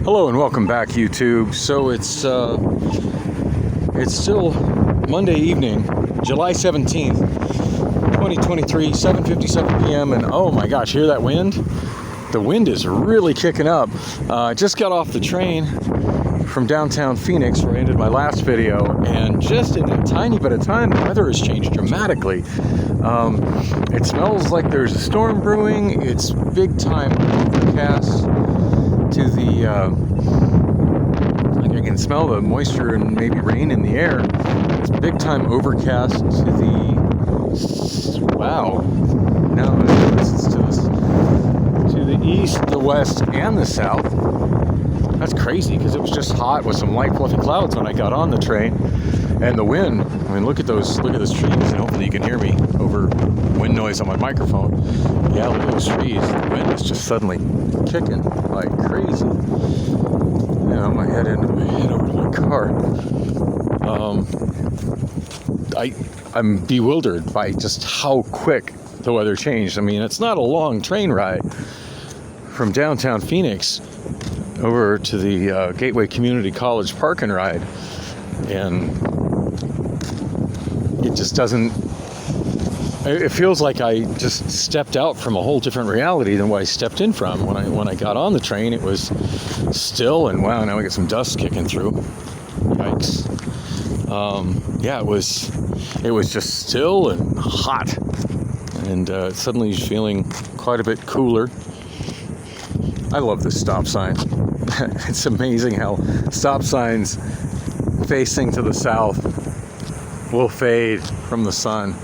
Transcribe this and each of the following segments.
Hello and welcome back, YouTube. So it's still Monday evening, July 17th, 2023, 7:57 p.m. And oh my gosh, hear that wind? The wind is really kicking up. I just got off the train from downtown Phoenix where I ended my last video, and just in a tiny bit of time, the weather has changed dramatically. It smells like there's a storm brewing. It's big time overcast to the, I can smell the moisture and maybe rain in the air. It's big time overcast to the, wow, now it's to the east, the west, and the south. That's crazy because it was just hot with some light fluffy clouds when I got on the train. And the wind, I mean, look at those trees, and hopefully you can hear me over wind noise on my microphone. Yeah, look at those trees. The wind is just suddenly kicking like crazy. You know, my head over to my car. I'm bewildered by just how quick the weather changed. I mean, it's not a long train ride from downtown Phoenix over to the Gateway Community College Park and Ride, and it just doesn't, it feels like I just stepped out from a whole different reality than what I stepped in from. When I got on the train, it was still, and wow, now we get some dust kicking through. Yikes. Yeah, it was just still and hot, and suddenly feeling quite a bit cooler. I love this stop sign. It's amazing how stop signs facing to the south will fade from the sun.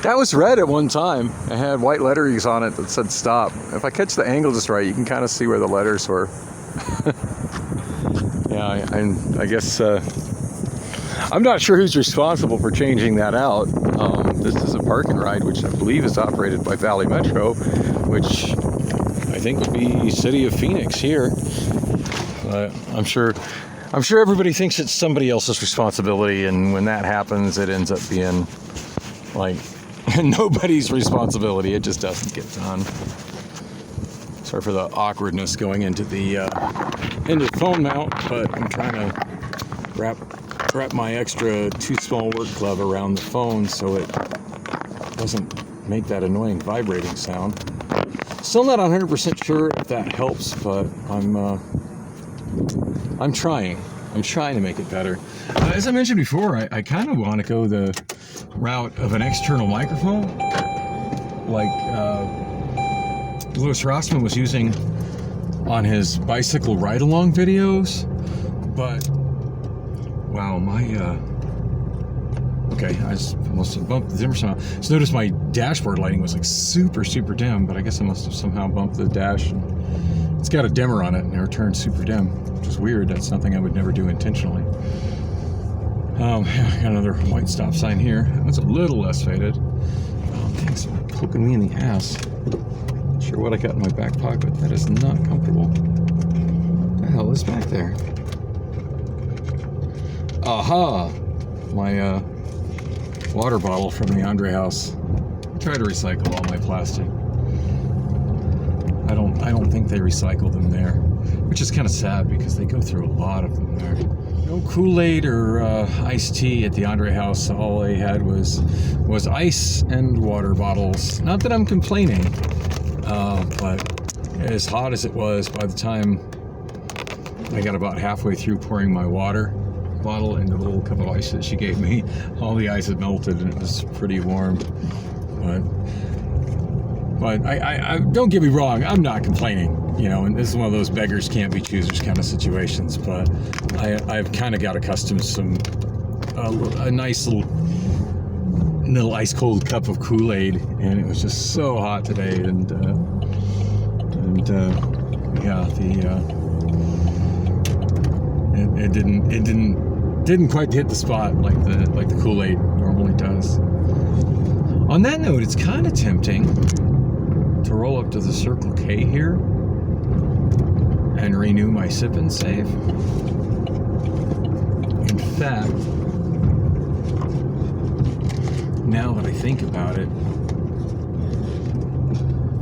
That was red at one time. It had white letterings on it that said stop. If I catch the angle just right, you can kind of see where the letters were. Yeah, I guess I'm not sure who's responsible for changing that out. This is a park and ride, which I believe is operated by Valley Metro, which I think would be City of Phoenix here. I'm sure everybody thinks it's somebody else's responsibility, and when that happens, it ends up being like nobody's responsibility. It just doesn't get done. Sorry for the awkwardness going into the phone mount, but I'm trying to wrap my extra too small work glove around the phone so it doesn't make that annoying vibrating sound. Still not 100% sure if that helps, but I'm trying. I'm trying to make it better. As I mentioned before, I kind of want to go the route of an external microphone, like Louis Rossmann was using on his bicycle ride-along videos. But wow, okay, I must have bumped the dimmer somehow. So notice my dashboard lighting was like super dim, but I guess I must have somehow bumped the dash. And it's got a dimmer on it, and it turned super dim, which is weird. That's something I would never do intentionally. Got another white stop sign here. That's a little less faded. Thanks for poking me in the ass. Not sure what I got in my back pocket. That is not comfortable. What the hell is back there? Aha! My water bottle from the Andre house. I try to recycle all my plastic. I don't think they recycle them there, which is kind of sad because they go through a lot of them there. No Kool-Aid or iced tea at the Andre house. All they had was ice and water bottles. Not that I'm complaining, but as hot as it was, by the time I got about halfway through pouring my water bottle into the little cup of ice that she gave me, all the ice had melted and it was pretty warm. But I don't get me wrong, I'm not complaining, you know, and this is one of those beggars can't be choosers kind of situations, but I've kind of got accustomed to a nice little ice cold cup of Kool-Aid, and it was just so hot today, and yeah, it didn't quite hit the spot like the Kool-Aid normally does. On that note, it's kind of tempting to roll up to the Circle K here and renew my sip and save. In fact, now that I think about it,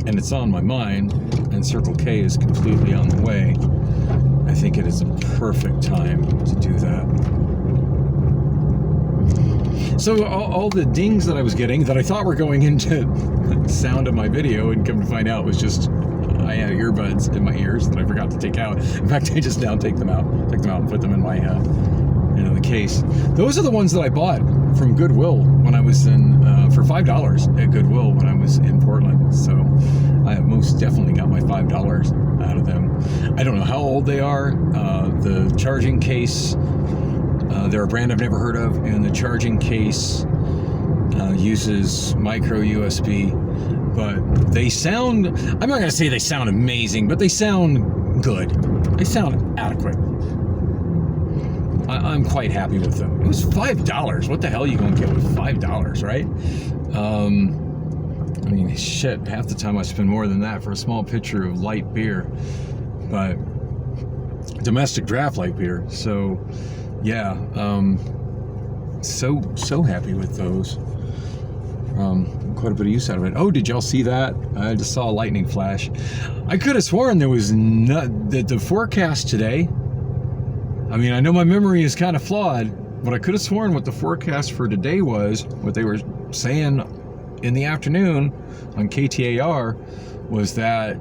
and it's on my mind, and and Circle K is completely on the way, I think it is a perfect time to do that. So all the dings that I was getting that I thought were going into the sound of my video, and come to find out was just I had earbuds in my ears that I forgot to take out. In fact, I just now take them out and put them in my the case. Those are the ones that I bought from Goodwill when I was in for $5 at Goodwill when I was in Portland. So I most definitely got my $5 out of them. I don't know how old they are. The charging case, they're a brand I've never heard of, and the charging case uses micro USB. But they sound, I'm not going to say they sound amazing, but they sound good. They sound adequate. I'm quite happy with them. It was $5. What the hell are you going to get with $5, right? I mean, shit, half the time I spend more than that for a small pitcher of light beer. But domestic draft light beer. So, yeah, so happy with those. Quite a bit of use out of it. Oh, did y'all see that? I just saw a lightning flash. I could have sworn there was the forecast today. I mean, I know my memory is kind of flawed, but I could have sworn what the forecast for today was, what they were saying in the afternoon on KTAR, was that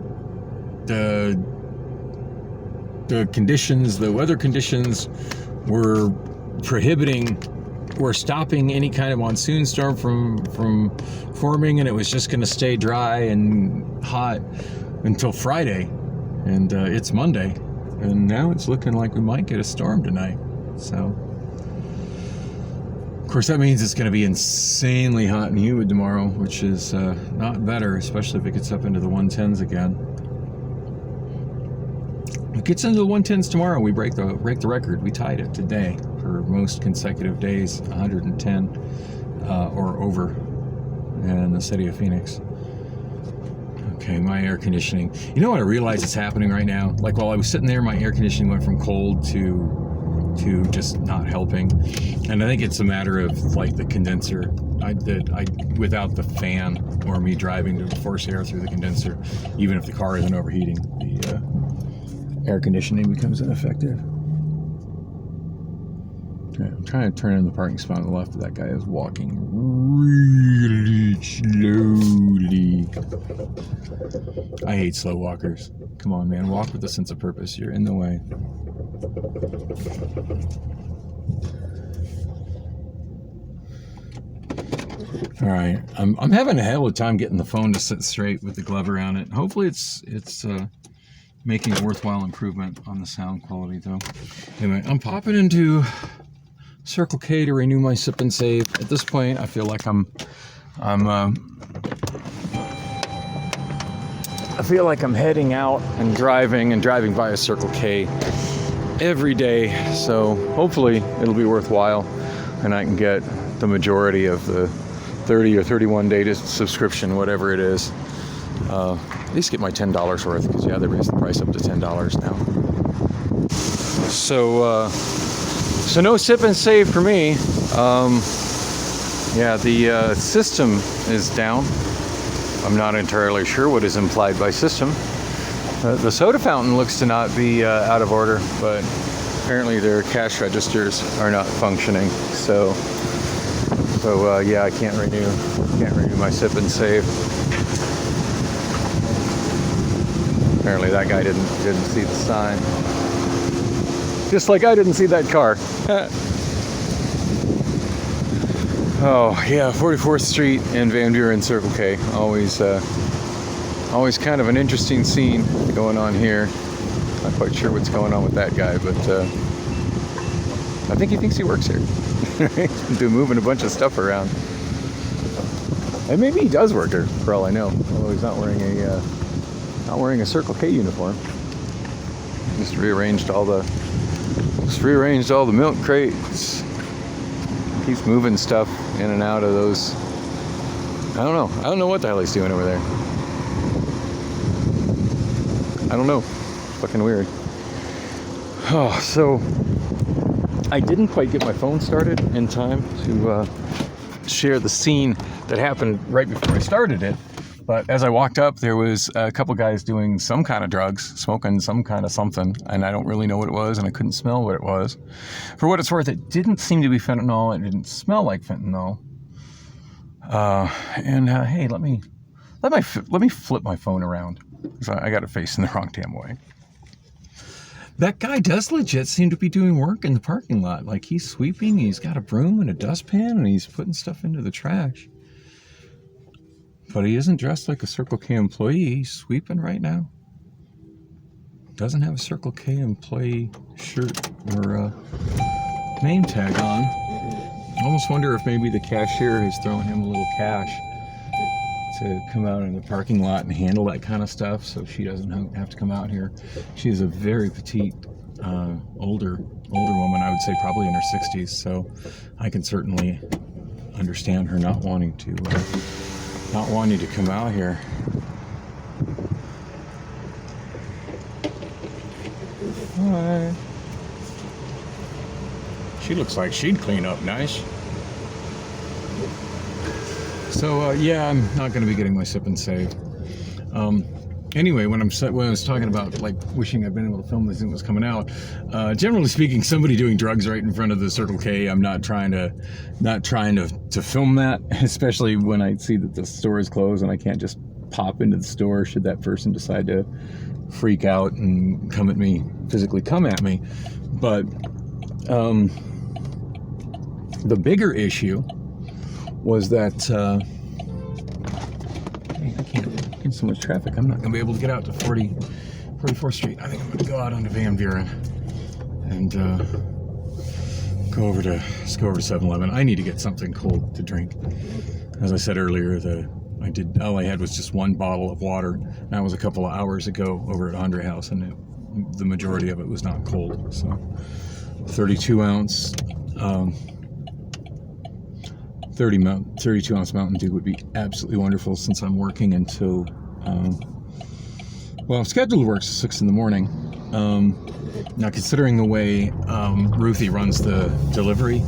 the conditions, the weather conditions were stopping any kind of monsoon storm from forming, and it was just going to stay dry and hot until Friday. And it's Monday, and now it's looking like we might get a storm tonight. So, of course, that means it's going to be insanely hot and humid tomorrow, which is not better, especially if it gets up into the 110s again. If it gets into the 110s tomorrow, we break the record. We tied it today for most consecutive days, 110 or over in the city of Phoenix. Okay, my air conditioning. You know what I realize is happening right now? Like while I was sitting there, my air conditioning went from cold to just not helping. And I think it's a matter of like the condenser. I without the fan or me driving to force air through the condenser, even if the car isn't overheating, the air conditioning becomes ineffective. Okay, I'm trying to turn in the parking spot on the left, but that guy is walking really slowly. I hate slow walkers. Come on, man, walk with a sense of purpose. You're in the way. All right, I'm having a hell of a time getting the phone to sit straight with the glove around it. Hopefully it's making a worthwhile improvement on the sound quality, though. Anyway, I'm popping into Circle K to renew my sip and save. At this point, I feel like I'm heading out and driving by a Circle K every day. So hopefully it'll be worthwhile, and I can get the majority of the 30 or 31 day subscription, whatever it is. At least get my $10 worth, because yeah, they raised the price up to $10 now. So no sip and save for me. Yeah, the system is down. I'm not entirely sure what is implied by system. The soda fountain looks to not be out of order, but apparently their cash registers are not functioning. So yeah, I can't renew my sip and save. Apparently that guy didn't see the sign. Just like I didn't see that car. Oh yeah, 44th Street and Van Buren Circle K. Always kind of an interesting scene going on here. Not quite sure what's going on with that guy, but I think he thinks he works here. He's moving a bunch of stuff around. And maybe he does work here, for all I know. Although he's not wearing a Circle K uniform. Just rearranged all the milk crates. Keeps moving stuff in and out of those. I don't know what the hell he's doing over there. I don't know. Fucking weird. Oh, so I didn't quite get my phone started in time to share the scene that happened right before I started it. But as I walked up, there was a couple guys doing some kind of drugs, smoking some kind of something, and I don't really know what it was, and I couldn't smell what it was. For what it's worth, it didn't seem to be fentanyl. It didn't smell like fentanyl. Hey, let me flip my phone around, because I got it facing the wrong damn way. That guy does legit seem to be doing work in the parking lot. Like, he's sweeping, he's got a broom and a dustpan, and he's putting stuff into the trash. But he isn't dressed like a Circle K employee. He's sweeping right now. Doesn't have a Circle K employee shirt or name tag on. Almost wonder if maybe the cashier has thrown him a little cash to come out in the parking lot and handle that kind of stuff, so she doesn't have to come out here. She's a very petite, older woman. I would say probably in her 60s. So I can certainly understand her not wanting to come out here. Hi. She looks like she'd clean up nice. So yeah, I'm not going to be getting my sip and save. Anyway, when I was talking about like wishing I'd been able to film this thing that was coming out, generally speaking, somebody doing drugs right in front of the Circle K, I'm not trying to film that, especially when I see that the store is closed and I can't just pop into the store should that person decide to freak out and physically come at me. But the bigger issue was that I can't get so much traffic. I'm not going to be able to get out to 44th Street. I think I'm going to go out onto Van Buren and go over to 7-Eleven. I need to get something cold to drink. As I said earlier, all I had was just one bottle of water. That was a couple of hours ago over at Andre House, and the majority of it was not cold. So 32 ounce 32 ounce Mountain Dew would be absolutely wonderful, since I'm working until scheduled works at 6 in the morning. Now, considering the way Ruthie runs the delivery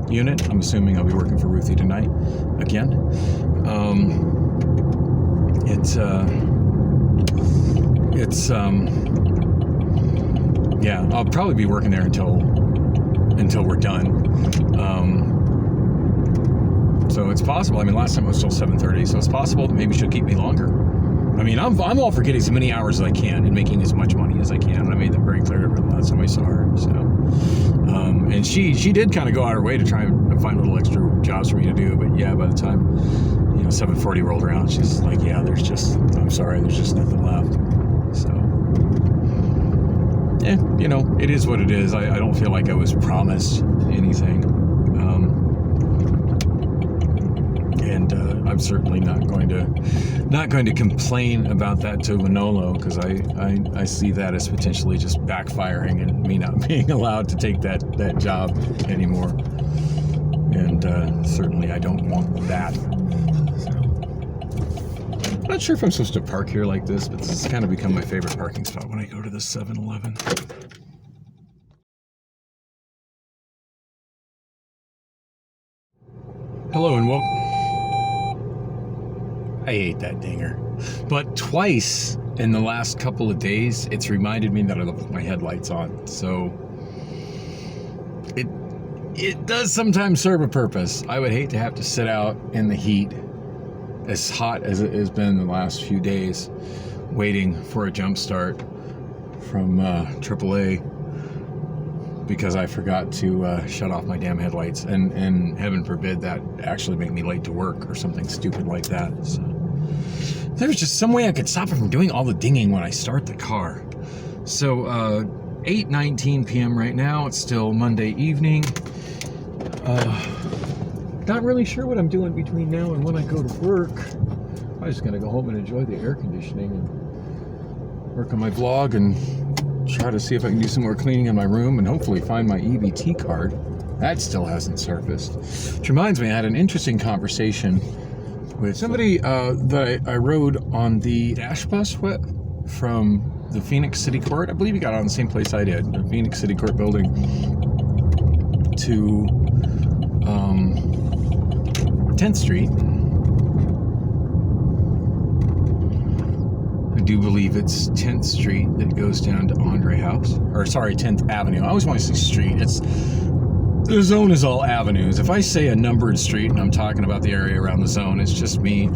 unit, I'm assuming I'll be working for Ruthie tonight again. I'll probably be working there until we're done. So it's possible. I mean, last time it was till 7:30, so it's possible that maybe she'll keep me longer. I mean, I'm all for getting as many hours as I can and making as much money as I can, and I made that very clear to her the last time I saw her. So, and she did kind of go out of her way to try and find little extra jobs for me to do. But yeah, by the time 7:40 rolled around, she's like, "Yeah, there's just nothing left." So, yeah, it is what it is. I don't feel like I was promised anything. I'm certainly not going to complain about that to Wonolo, because I see that as potentially just backfiring and me not being allowed to take that job anymore. And certainly I don't want that. So, I'm not sure if I'm supposed to park here like this, but this has kind of become my favorite parking spot when I go to the 7-Eleven. Hello and welcome. I hate that dinger. But twice in the last couple of days, it's reminded me that I left my headlights on. So it does sometimes serve a purpose. I would hate to have to sit out in the heat, as hot as it has been the last few days, waiting for a jump start from AAA, because I forgot to shut off my damn headlights, and heaven forbid that actually make me late to work or something stupid like that. So, there's just some way I could stop it from doing all the dinging when I start the car. So 8:19 p.m. right now. It's still Monday evening. Not really sure what I'm doing between now and when I go to work. I'm just gonna go home and enjoy the air conditioning and work on my blog and try to see if I can do some more cleaning in my room and hopefully find my EBT card. That still hasn't surfaced. Which reminds me, I had an interesting conversation with somebody that I rode on the dash bus with from the Phoenix City Court. I believe he got on the same place I did, the Phoenix City Court building, to 10th Street. do believe it's 10th Street that goes down to Andre House. Or, sorry, 10th Avenue. I always want to say street. The zone is all avenues. If I say a numbered street and I'm talking about the area around the zone, it's just me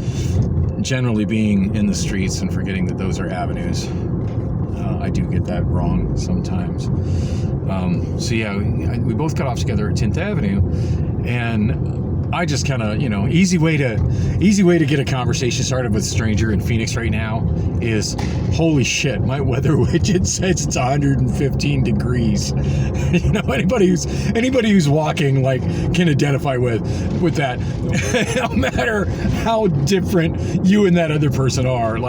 generally being in the streets and forgetting that those are avenues. I do get that wrong sometimes. So yeah, we both got off together at 10th Avenue, and I just kind of, easy way to get a conversation started with a stranger in Phoenix right now is, holy shit, my weather widget says it's 115 degrees. Anybody who's walking can identify with that. No matter how different you and that other person are,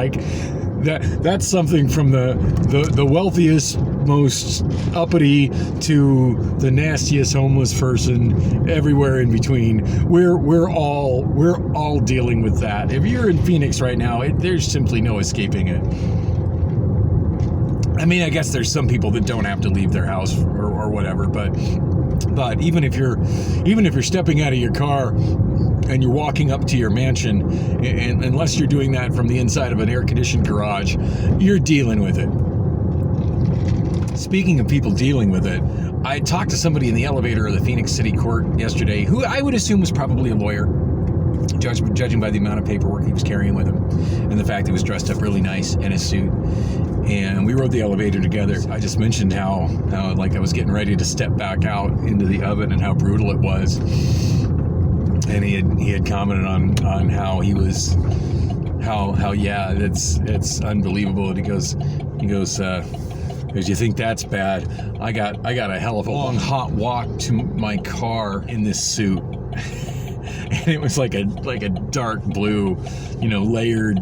that's something from the wealthiest, most uppity to the nastiest homeless person, everywhere in between. We're all dealing with that. If you're in Phoenix right now, there's simply no escaping it. I mean, I guess there's some people that don't have to leave their house or whatever, but even if you're stepping out of your car and you're walking up to your mansion, and unless you're doing that from the inside of an air-conditioned garage, you're dealing with it. Speaking of people dealing with it, I talked to somebody in the elevator of the Phoenix City Court yesterday, who I would assume was probably a lawyer, judging by the amount of paperwork he was carrying with him, and the fact he was dressed up really nice in his suit. And we rode the elevator together. I just mentioned how I was getting ready to step back out into the oven and how brutal it was. And he had commented on how he was, yeah, it's unbelievable. And he goes, you think that's bad? I got a hell of a long hot walk to my car in this suit. And it was like a dark blue, layered,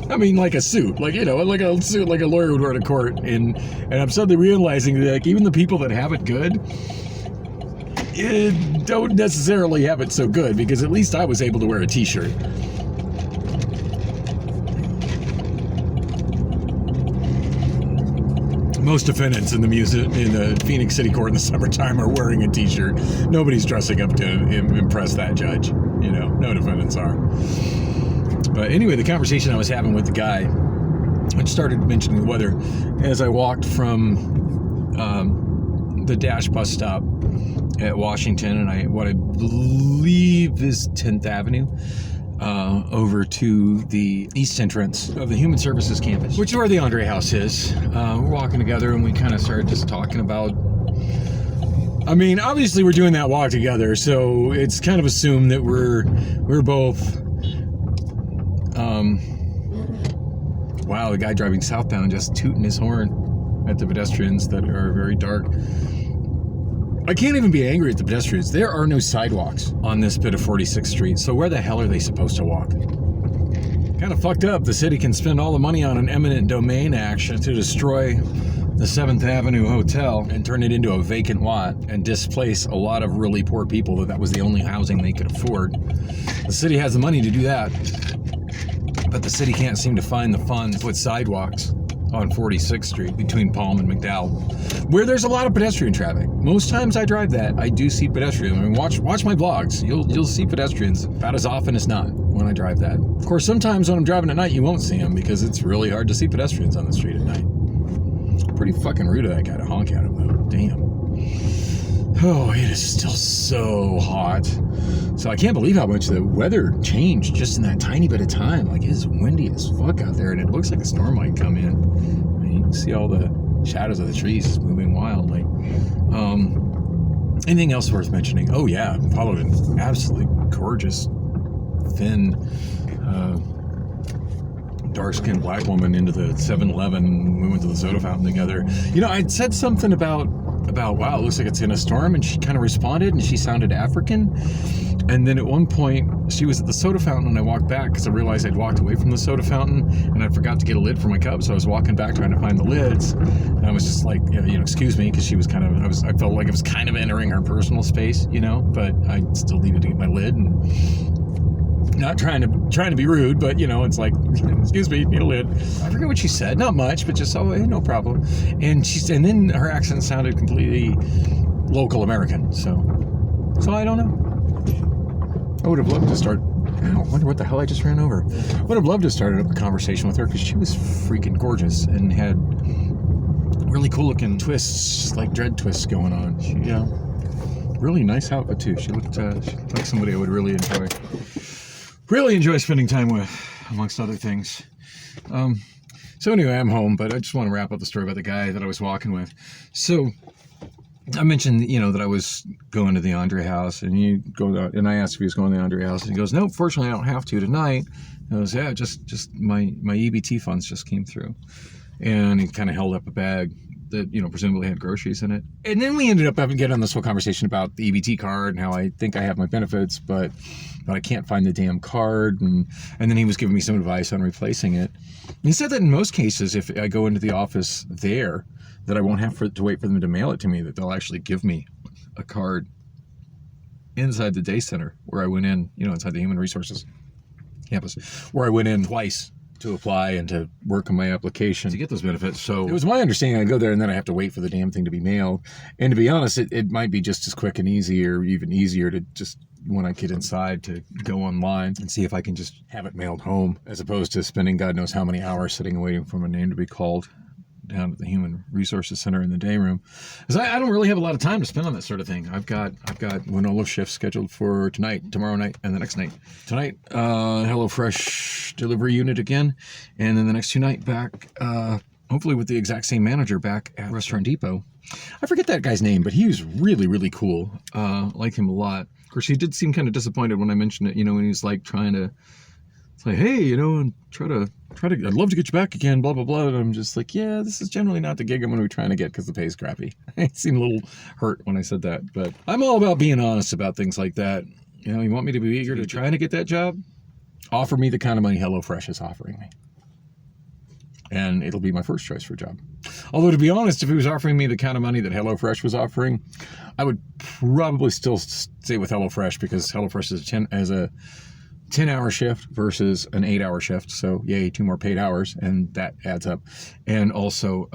like a suit, like a suit like a lawyer would wear to court. And I'm suddenly realizing that even the people that have it good don't necessarily have it so good, because at least I was able to wear a t-shirt. Most defendants in the Phoenix City Court in the summertime are wearing a t-shirt. Nobody's dressing up to impress that judge. No defendants are. But anyway, the conversation I was having with the guy, I started mentioning the weather as I walked from the Dash bus stop at Washington and what I believe is 10th Avenue, over to the east entrance of the Human Services campus, which is where the Andre House is. We're walking together and we kind of started just talking about, obviously we're doing that walk together, so it's kind of assumed that we're both, wow, the guy driving southbound just tooting his horn at the pedestrians that are very dark. I can't even be angry at the pedestrians. There are no sidewalks on this bit of 46th Street, so where the hell are they supposed to walk? Kind of fucked up. The city can spend all the money on an eminent domain action to destroy the 7th Avenue Hotel and turn it into a vacant lot and displace a lot of really poor people that was the only housing they could afford. The city has the money to do that, but the city can't seem to find the funds to put sidewalks on 46th Street between Palm and McDowell, where there's a lot of pedestrian traffic. Most times I drive that, I do see pedestrians. Watch my vlogs. You'll see pedestrians about as often as not when I drive that. Of course, sometimes when I'm driving at night, you won't see them because it's really hard to see pedestrians on the street at night. Pretty fucking rude of that guy to honk at him, though. Damn. Oh, it is still so hot. So I can't believe how much the weather changed just in that tiny bit of time. It is windy as fuck out there, and it looks like a storm might come in. You can see all the shadows of the trees moving wildly. Anything else worth mentioning? Oh yeah, followed an absolutely gorgeous, thin, dark-skinned black woman into the 7-Eleven. We went to the soda fountain together. I'd said something about wow, it looks like it's in a storm, and she kind of responded, and she sounded African. And then at one point, she was at the soda fountain, and I walked back because I realized I'd walked away from the soda fountain, and I forgot to get a lid for my cup, so I was walking back trying to find the lids, and I was just like, excuse me, because she was I felt like it was kind of entering her personal space, but I still needed to get my lid, and not trying to be rude, but it's like, excuse me, need a lid. I forget what she said, not much, but just, no problem. And then her accent sounded completely local American, so I don't know. I would have loved to start Wow, I wonder what the hell I just ran over. Would have loved to start up a conversation with her because she was freaking gorgeous and had really cool looking twists, like dread twists going on. She, really nice outfit too. She looked like somebody I would really enjoy spending time with, amongst other things. So anyway, I'm home, but I just want to wrap up the story about the guy that I was walking with. So I mentioned, that I was going to the Andre house, and and I asked if he was going to the Andre house, and he goes, "No, fortunately, I don't have to tonight." And I was, "Yeah, just my EBT funds just came through," and he kind of held up a bag that presumably had groceries in it. And then we ended up getting on this whole conversation about the EBT card and how I think I have my benefits, but I can't find the damn card. And then he was giving me some advice on replacing it. And he said that in most cases, if I go into the office there, that I won't have to wait for them to mail it to me, that they'll actually give me a card inside the day center where I went in, inside the human resources campus, where I went in twice to apply and to work on my application to get those benefits. So it was my understanding I'd go there and then I have to wait for the damn thing to be mailed. And to be honest, it might be just as quick and easy, or even easier, to just, when I get inside, to go online and see if I can just have it mailed home, as opposed to spending God knows how many hours sitting and waiting for my name to be called down at the Human Resources Center in the day room. Because I don't really have a lot of time to spend on that sort of thing. I've got Wonolo shifts scheduled for tonight, tomorrow night, and the next night. Tonight, HelloFresh delivery unit again, and then the next 2 nights back, hopefully with the exact same manager, back at Restaurant Depot. I forget that guy's name, but he was really, really cool. Like him a lot. Of course, he did seem kind of disappointed when I mentioned it, when he was like trying to say, "Hey, and try to, I'd love to get you back again, blah, blah, blah." And I'm just like, yeah, this is generally not the gig I'm going to be trying to get because the pay's crappy. I seemed a little hurt when I said that, but I'm all about being honest about things like that. You want me to be eager to try to get that job? Offer me the kind of money HelloFresh is offering me, and it'll be my first choice for a job. Although, to be honest, if he was offering me the kind of money that HelloFresh was offering, I would probably still stay with HelloFresh, because HelloFresh is a 10-hour shift versus an 8-hour shift. So yay, 2 more paid hours, and that adds up. And also,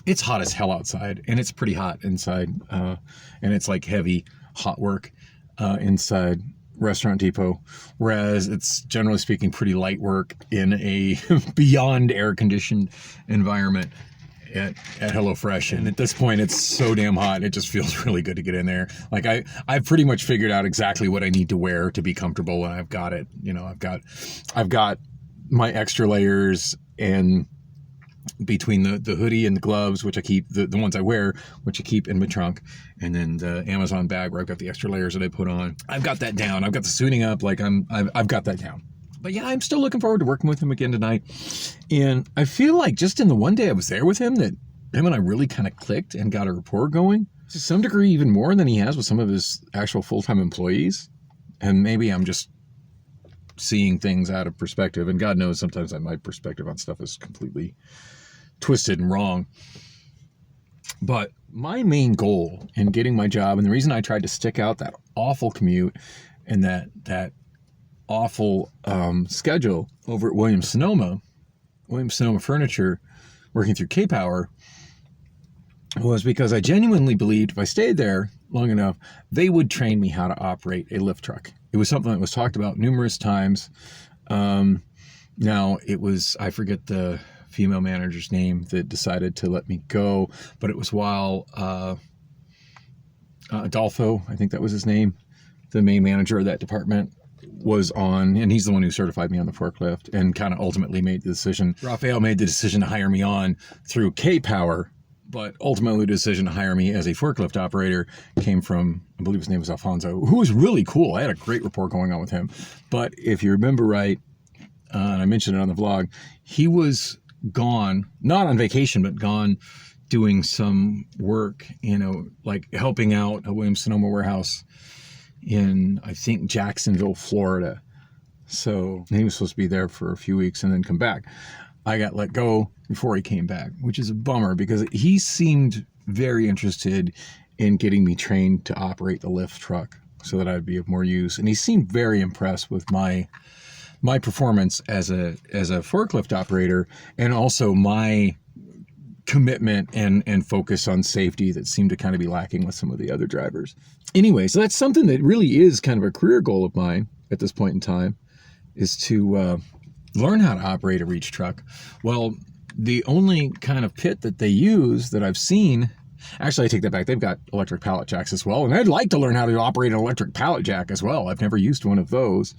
it's hot as hell outside, and it's pretty hot inside. And it's like heavy, hot work inside Restaurant Depot, whereas it's, generally speaking, pretty light work in a beyond air-conditioned environment at HelloFresh. And at this point, it's so damn hot, it just feels really good to get in there. Like, I've pretty much figured out exactly what I need to wear to be comfortable, and I've got it. I've got my extra layers, and between the hoodie and the gloves, which I keep, the ones I wear, which I keep in my trunk, and then the Amazon bag where I've got the extra layers that I put on. I've got that down. I've got the suiting up. Like, I've got that down. But yeah, I'm still looking forward to working with him again tonight. And I feel like just in the one day I was there with him, that him and I really kind of clicked and got a rapport going, to some degree even more than he has with some of his actual full-time employees. And maybe I'm just seeing things out of perspective. And God knows sometimes my perspective on stuff is completely twisted and wrong. But my main goal in getting my job, and the reason I tried to stick out that awful commute and that awful schedule over at Williams-Sonoma Furniture, working through K-Power, was because I genuinely believed if I stayed there long enough, they would train me how to operate a lift truck. It was something that was talked about numerous times. Now, it was, I forget the female manager's name that decided to let me go, but it was while Adolfo, I think that was his name, the main manager of that department, was on, and he's the one who certified me on the forklift and kind of ultimately made the decision. Rafael made the decision to hire me on through K-Power, but ultimately the decision to hire me as a forklift operator came from, I believe his name was Alfonso, who was really cool. I had a great rapport going on with him. But if you remember right, and I mentioned it on the vlog, he was gone, not on vacation, but gone doing some work, like helping out a Williams-Sonoma warehouse in, I think, Jacksonville, Florida. So he was supposed to be there for a few weeks and then come back. I got let go before he came back, which is a bummer because he seemed very interested in getting me trained to operate the lift truck so that I'd be of more use. And he seemed very impressed with my performance as a forklift operator, and also my commitment and focus on safety that seemed to kind of be lacking with some of the other drivers. Anyway, so that's something that really is kind of a career goal of mine. at this point in time is to learn how to operate a reach truck. Well, the only kind of pit that they use that I've seen, actually I take that back, they've got electric pallet jacks as well, and I'd like to learn how to operate an electric pallet jack as well. I've never used one of those.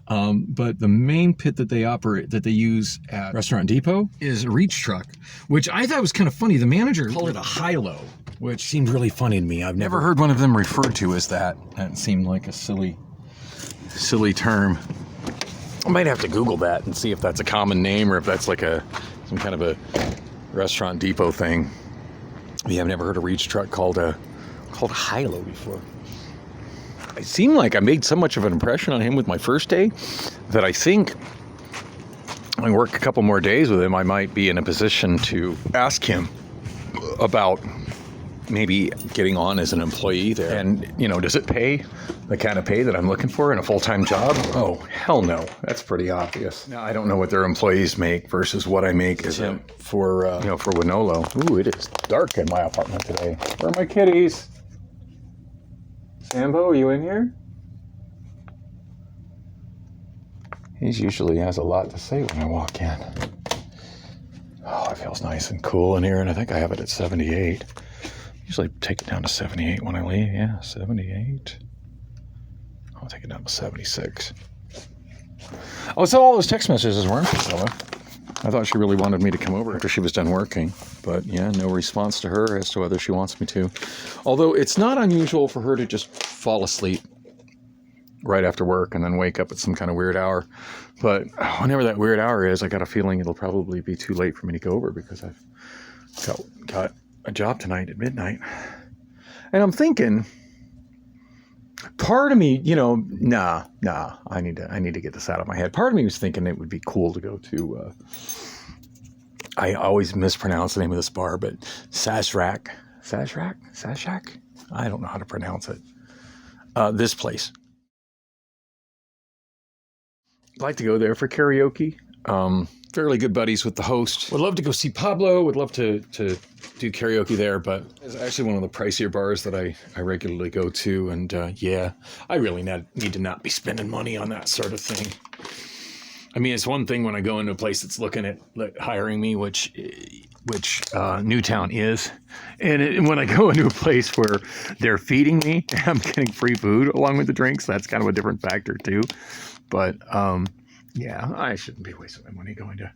But the main pit that they use at Restaurant Depot is a reach truck, which I thought was kind of funny. The manager called it a high-low, which seemed really funny to me. I've never heard one of them referred to as that. That seemed like a silly term. I might have to Google that and see if that's a common name or if that's like some kind of a Restaurant Depot thing. Yeah, I've never heard a reach truck called a high-low before. It seemed like I made so much of an impression on him with my first day that I think I work a couple more days with him, I might be in a position to ask him about maybe getting on as an employee there. And, does it pay the kind of pay that I'm looking for in a full-time job? Oh, hell no. That's pretty obvious. Now, I don't know what their employees make versus what I make as for Wonolo. Ooh, it is dark in my apartment today. Where are my kitties? Sambo, are you in here? He usually has a lot to say when I walk in. Oh, it feels nice and cool in here, and I think I have it at 78. Usually take it down to 78 when I leave. Yeah, 78. I'll take it down to 76. Oh, so all those text messages weren't for Stella. I thought she really wanted me to come over after she was done working. But yeah, no response to her as to whether she wants me to. Although it's not unusual for her to just fall asleep right after work and then wake up at some kind of weird hour. But whenever that weird hour is, I got a feeling it'll probably be too late for me to go over because I've got a job tonight at midnight. And I'm thinking, part of me, I need to get this out of my head. Part of me was thinking it would be cool to go to, I always mispronounce the name of this bar, but Sashrak? I don't know how to pronounce it. This place. I'd like to go there for karaoke. Fairly good buddies with the host. Would love to go see Pablo. Would love to do karaoke there, but it's actually one of the pricier bars that I regularly go to. And I really need to not be spending money on that sort of thing. I mean, it's one thing when I go into a place that's looking at hiring me, which Newtown is. And when I go into a place where they're feeding me, I'm getting free food along with the drinks. That's kind of a different factor too. But I shouldn't be wasting my money going to.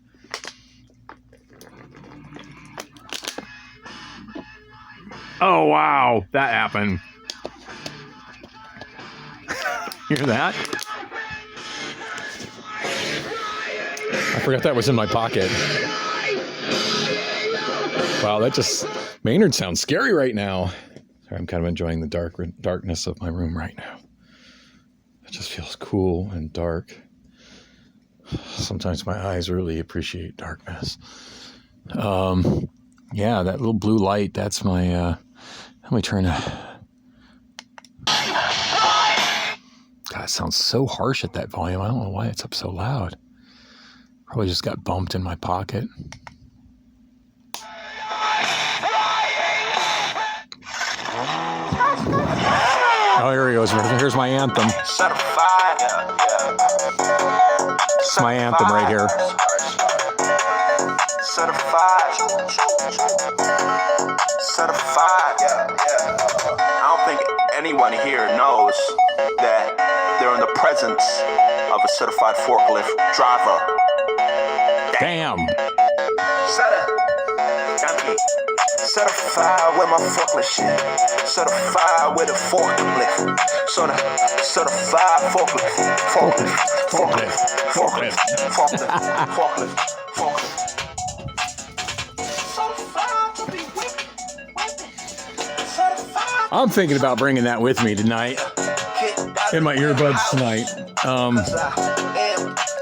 Oh, wow. That happened. Hear that? I forgot that was in my pocket. Wow, Maynard sounds scary right now. Sorry, I'm kind of enjoying the darkness of my room right now. It just feels cool and dark. Sometimes my eyes really appreciate darkness. That little blue light, that's my, let me turn that. God, it sounds so harsh at that volume. I don't know why it's up so loud. Probably just got bumped in my pocket. Oh, here he goes. Here's my anthem. It's my anthem right here. Certified. I don't think anyone here knows that they're in the presence of a certified forklift driver. Damn. Certified with my forklift shit. Certified with a forklift. Certified forklift. I'm thinking about bringing that with me tonight. In my earbuds tonight.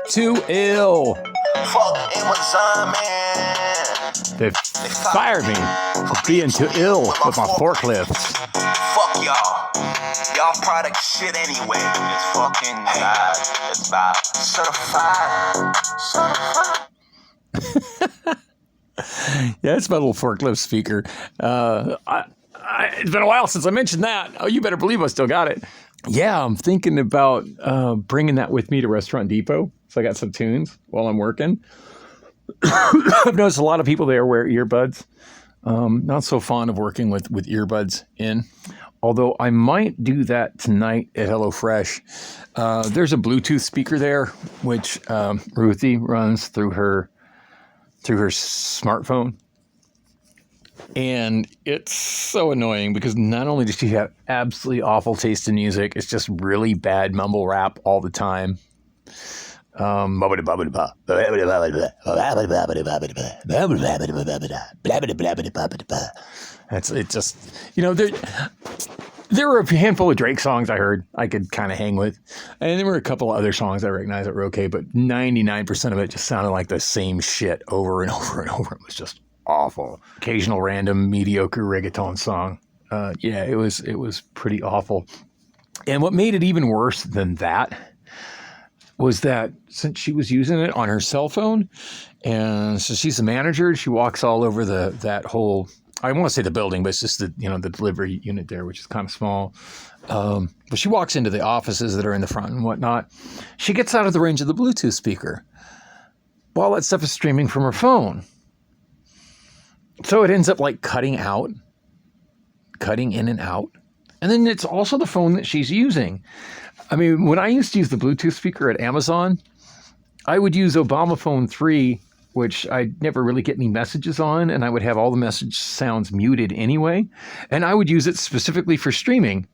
Too ill. They fired me for being too ill with my forklifts. Fuck y'all. Y'all product shit anyway. It's fucking bad. It's bad. Certified. Yeah, it's my little forklift speaker. It's been a while since I mentioned that. Oh, you better believe I still got it. Yeah, I'm thinking about bringing that with me to Restaurant Depot. So I got some tunes while I'm working. I've noticed a lot of people there wear earbuds. Not so fond of working with earbuds in. Although I might do that tonight at HelloFresh. There's a Bluetooth speaker there, which Ruthie runs through her smartphone. And it's so annoying because not only does she have absolutely awful taste in music, it's just really bad mumble rap all the time. It just, there were a handful of Drake songs I heard I could kind of hang with. And there were a couple of other songs I recognized that were okay, but 99% of it just sounded like the same shit over and over and over. It was just awful. Occasional random mediocre reggaeton song. It was pretty awful. And what made it even worse than that was that since she was using it on her cell phone, and so she's the manager, she walks all over that whole, I want to say the building, but it's just the delivery unit there, which is kind of small. But she walks into the offices that are in the front and whatnot. She gets out of the range of the Bluetooth speaker while that stuff is streaming from her phone. So it ends up like cutting in and out. And then it's also the phone that she's using. I mean, when I used to use the Bluetooth speaker at Amazon, I would use Obamaphone 3, which I'd never really get any messages on, and I would have all the message sounds muted anyway. And I would use it specifically for streaming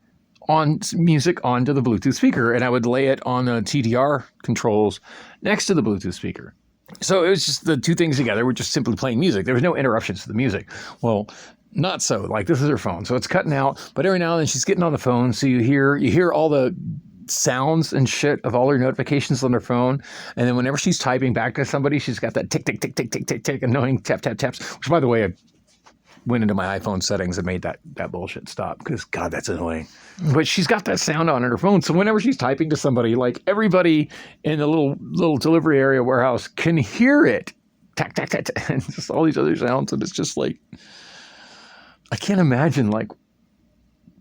on music onto the Bluetooth speaker, and I would lay it on the TDR controls next to the Bluetooth speaker. So it was just the two things together. We're just simply playing music. There was no interruptions to the music. Well, not so. Like, this is her phone, so it's cutting out. But every now and then she's getting on the phone, so you hear all the sounds and shit of all her notifications on her phone. And then whenever she's typing back to somebody, she's got that tick, tick, tick, tick, tick, tick, tick, annoying tap, tap, taps. Which, by the way, I went into my iPhone settings and made that bullshit stop because, God, that's annoying. But she's got that sound on her phone. So whenever she's typing to somebody, like everybody in the little delivery area warehouse can hear it. Tack, tack, tack, tack, and just all these other sounds. And it's just like, I can't imagine like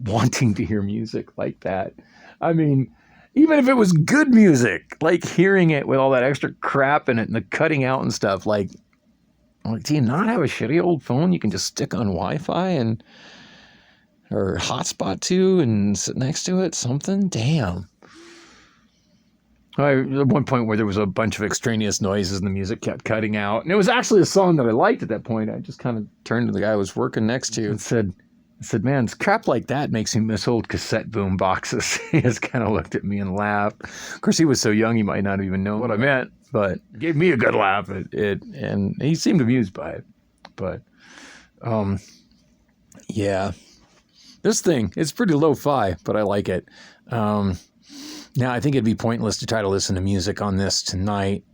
wanting to hear music like that. I mean, even if it was good music, like hearing it with all that extra crap in it and the cutting out and stuff, like do you not have a shitty old phone you can just stick on Wi-Fi or hotspot to and sit next to it? Something? Damn. At one point where there was a bunch of extraneous noises and the music kept cutting out, and it was actually a song that I liked at that point. I just kind of turned to the guy I was working next to and said, man, crap like that makes me miss old cassette boom boxes. He just kind of looked at me and laughed. Of course, he was so young, he might not even know what I meant, but it gave me a good laugh at it, and he seemed amused by it. But, yeah, this thing, it's pretty lo-fi, but I like it. Now, I think it'd be pointless to try to listen to music on this tonight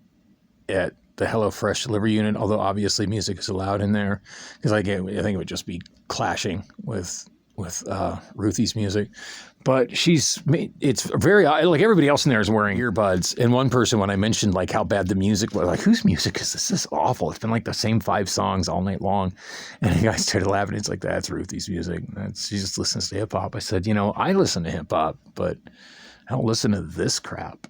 at the HelloFresh delivery unit, although obviously music is allowed in there, because I think it would just be clashing with Ruthie's music. But it's very, like everybody else in there is wearing earbuds. And one person, when I mentioned like how bad the music was, like, whose music is this? This is awful. It's been like the same 5 songs all night long. And the guy started laughing. It's like, that's Ruthie's music. She just listens to hip hop. I said, I listen to hip hop, but I don't listen to this crap.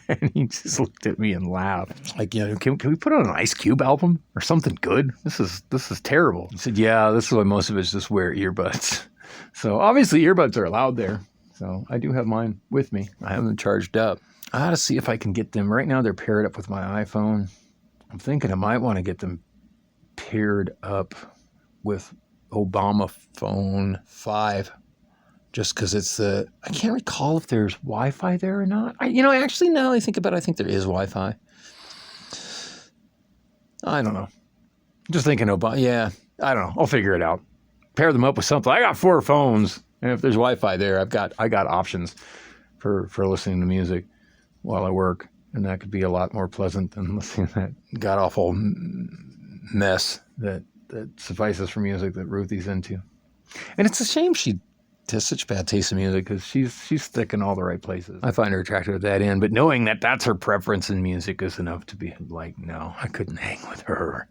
And he just looked at me and laughed. Like, can we put on an Ice Cube album or something good? This is terrible. He said, yeah, this is why most of us just wear earbuds. So obviously earbuds are allowed there. So I do have mine with me. I have them charged up. I ought to see if I can get them. Right now they're paired up with my iPhone. I'm thinking I might want to get them paired up with Obamaphone 5. Just because I can't recall if there's Wi-Fi there or not. Actually, now that I think about it, I think there is Wi-Fi. I don't know. Just thinking about, yeah, I don't know. I'll figure it out. Pair them up with something. I got 4 phones, and if there's Wi-Fi there, I got options for listening to music while I work, and that could be a lot more pleasant than listening to that god-awful mess that suffices for music that Ruthie's into. And it's a shame she has such bad taste in music because she's thick in all the right places. I find her attractive at that end, but knowing that that's her preference in music is enough to be like, no, I couldn't hang with her.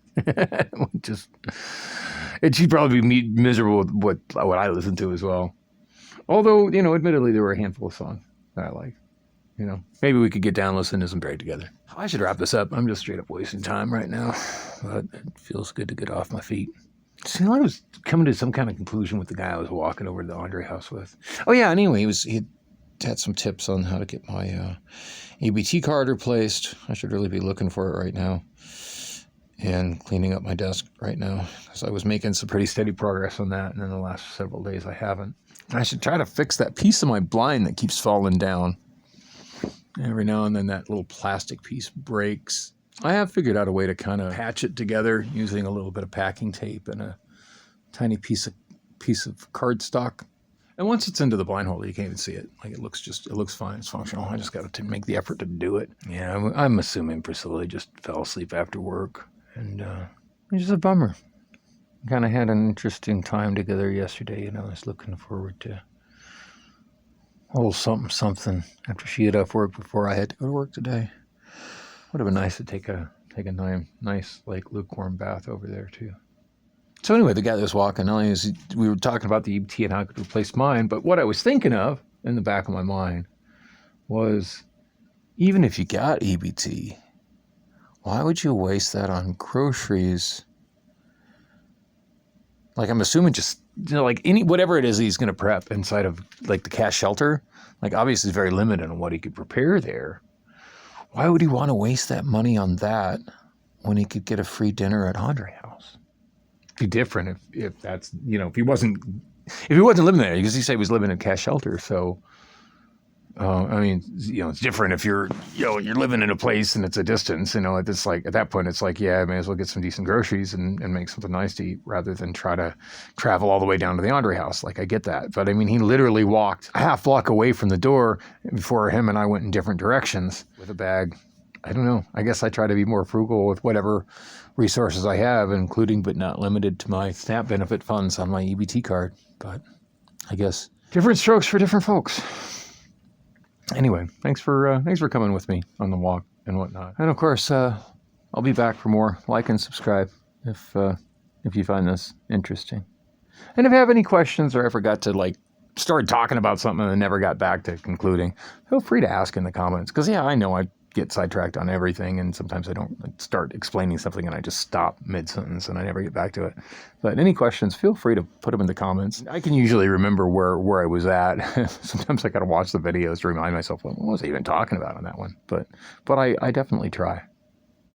And she'd probably be miserable with what I listen to as well. Although, you know, admittedly, there were a handful of songs that I like. You know, maybe we could get down, listen to some Drake together. I should wrap this up. I'm just straight up wasting time right now, but it feels good to get off my feet. See, I was coming to some kind of conclusion with the guy I was walking over to the Andre house with. Oh yeah, anyway, he had some tips on how to get my EBT card replaced. I should really be looking for it right now and cleaning up my desk right now, because I was making some pretty steady progress on that, and in the last several days I haven't. I should try to fix that piece of my blind that keeps falling down. Every now and then that little plastic piece breaks. I have figured out a way to kind of patch it together using a little bit of packing tape and a tiny piece of cardstock. And once it's into the blind holder, you can't even see it. Like, it looks fine. It's functional. I just got to make the effort to do it. Yeah, I'm assuming Priscilla just fell asleep after work. And it's just a bummer. Kind of had an interesting time together yesterday. You know, I was looking forward to a little something after she had off work before I had to go to work today. Would have been nice to take a nice, like, lukewarm bath over there too. So anyway, the guy that was walking, we were talking about the EBT and how I could replace mine, but what I was thinking of in the back of my mind was, even if you got EBT, why would you waste that on groceries? Like, I'm assuming just, you know, like whatever it is he's going to prep inside of, like, the cash shelter, like, obviously it's very limited on what he could prepare there. Why would he want to waste that money on that when he could get a free dinner at Andre House? It'd be different if that's, you know, if he wasn't living there, because he said he was living in a cash shelter. So, I mean, you know, it's different if you're living in a place and it's a distance, you know. It's like, at that point, it's like, yeah, I may as well get some decent groceries and make something nice to eat rather than try to travel all the way down to the Andre house. Like, I get that. But I mean, he literally walked a half block away from the door before him and I went in different directions with a bag. I don't know. I guess I try to be more frugal with whatever resources I have, including but not limited to my SNAP benefit funds on my EBT card. But I guess different strokes for different folks. Anyway, thanks for coming with me on the walk and whatnot. And of course, I'll be back for more. Like and subscribe if you find this interesting. And if you have any questions, or I forgot to, like, start talking about something and never got back to concluding, feel free to ask in the comments. Because, yeah, I know I get sidetracked on everything, and sometimes I don't start explaining something and I just stop mid-sentence and I never get back to it. But any questions, feel free to put them in the comments. I can usually remember where I was at. Sometimes I gotta watch the videos to remind myself, what was I even talking about on that one? But I definitely try.